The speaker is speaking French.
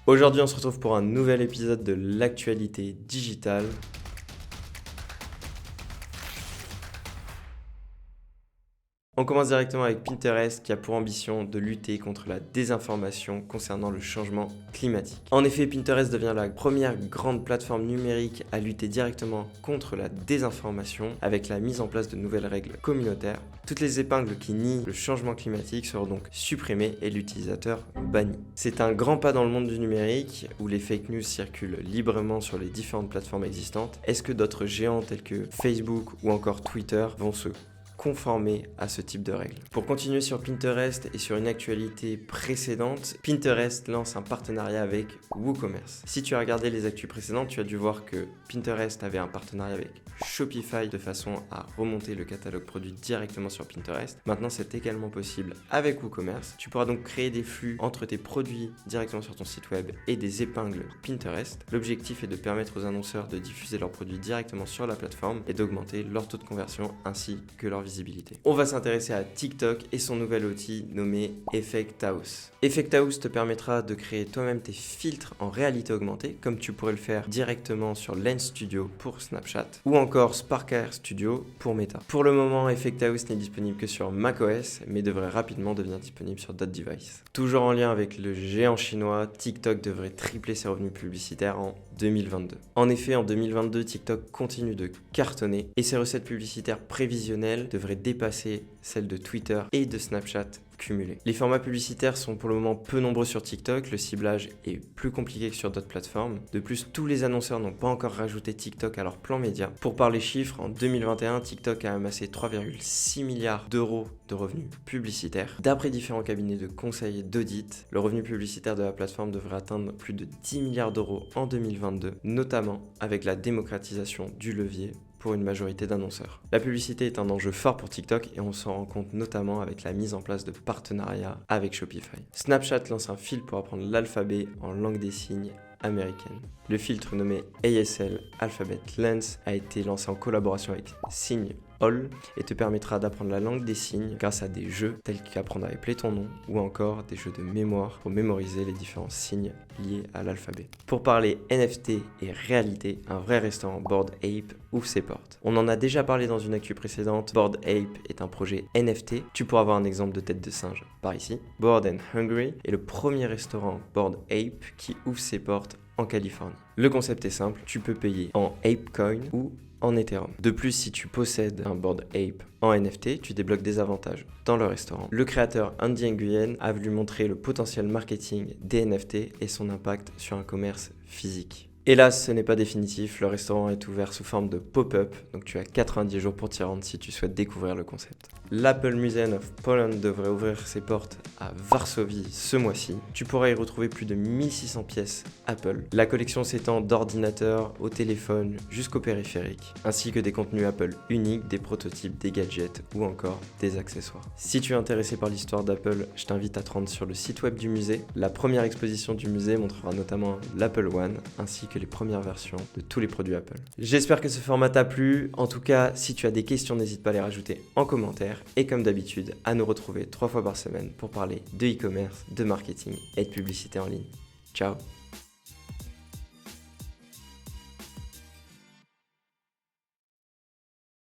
Aujourd'hui, on se retrouve pour un nouvel épisode de l'actualité digitale. On commence directement avec Pinterest qui a pour ambition de lutter contre la désinformation concernant le changement climatique. En effet, Pinterest devient la première grande plateforme numérique à lutter directement contre la désinformation avec la mise en place de nouvelles règles communautaires. Toutes les épingles qui nient le changement climatique seront donc supprimées et l'utilisateur banni. C'est un grand pas dans le monde du numérique où les fake news circulent librement sur les différentes plateformes existantes. Est-ce que d'autres géants tels que Facebook ou encore Twitter vont se conformer à ce type de règles? Pour continuer sur Pinterest et sur une actualité précédente, Pinterest lance un partenariat avec WooCommerce. Si tu as regardé les actus précédentes, tu as dû voir que Pinterest avait un partenariat avec Shopify de façon à remonter le catalogue produit directement sur Pinterest. Maintenant, c'est également possible avec WooCommerce. Tu pourras donc créer des flux entre tes produits directement sur ton site web et des épingles Pinterest. L'objectif est de permettre aux annonceurs de diffuser leurs produits directement sur la plateforme et d'augmenter leur taux de conversion ainsi que leur visibilité. On va s'intéresser à TikTok et son nouvel outil nommé Effect House. Effect House te permettra de créer toi-même tes filtres en réalité augmentée, comme tu pourrais le faire directement sur Lens Studio pour Snapchat ou encore Spark Air Studio pour Meta. Pour le moment, Effect House n'est disponible que sur macOS, mais devrait rapidement devenir disponible sur d'autres devices. Toujours en lien avec le géant chinois, TikTok devrait tripler ses revenus publicitaires en 2022. En effet, en 2022, TikTok continue de cartonner et ses recettes publicitaires prévisionnelles devraient dépasser celles de Twitter et de Snapchat cumulées. Les formats publicitaires sont pour le moment peu nombreux sur TikTok, le ciblage est plus compliqué que sur d'autres plateformes. De plus, tous les annonceurs n'ont pas encore rajouté TikTok à leur plan média. Pour parler chiffres, en 2021, TikTok a amassé 3,6 milliards d'euros de revenus publicitaires. D'après différents cabinets de conseil et d'audit, le revenu publicitaire de la plateforme devrait atteindre plus de 10 milliards d'euros en 2022, notamment avec la démocratisation du levier pour une majorité d'annonceurs. La publicité est un enjeu fort pour TikTok et on s'en rend compte notamment avec la mise en place de partenariats avec Shopify. Snapchat lance un filtre pour apprendre l'alphabet en langue des signes américaine. Le filtre nommé ASL Alphabet Lens a été lancé en collaboration avec Sign All et te permettra d'apprendre la langue des signes grâce à des jeux tels qu'apprendre à épeler ton nom ou encore des jeux de mémoire pour mémoriser les différents signes liés à l'alphabet. Pour parler NFT et réalité, un vrai restaurant Bored Ape ouvre ses portes. On en a déjà parlé dans une actu précédente, Bored Ape est un projet NFT. Tu pourras avoir un exemple de tête de singe par ici. Bored and Hungry est le premier restaurant Bored Ape qui ouvre ses portes en Californie. Le concept est simple, tu peux payer en ApeCoin ou en Ethereum. De plus, si tu possèdes un Bored Ape en NFT, tu débloques des avantages dans le restaurant. Le créateur Andy Nguyen a voulu montrer le potentiel marketing des NFT et son impact sur un commerce physique. Hélas, ce n'est pas définitif, le restaurant est ouvert sous forme de pop-up, donc tu as 90 jours pour t'y rendre si tu souhaites découvrir le concept. L'Apple Museum of Poland devrait ouvrir ses portes à Varsovie ce mois-ci. Tu pourras y retrouver plus de 1600 pièces Apple. La collection s'étend d'ordinateurs au téléphone jusqu'au périphérique, ainsi que des contenus Apple uniques, des prototypes, des gadgets ou encore des accessoires. Si tu es intéressé par l'histoire d'Apple, je t'invite à te rendre sur le site web du musée. La première exposition du musée montrera notamment l'Apple One, ainsi que les premières versions de tous les produits Apple. J'espère que ce format t'a plu. En tout cas, si tu as des questions, n'hésite pas à les rajouter en commentaire. Et comme d'habitude, à nous retrouver 3 fois par semaine pour parler de e-commerce, de marketing et de publicité en ligne. Ciao!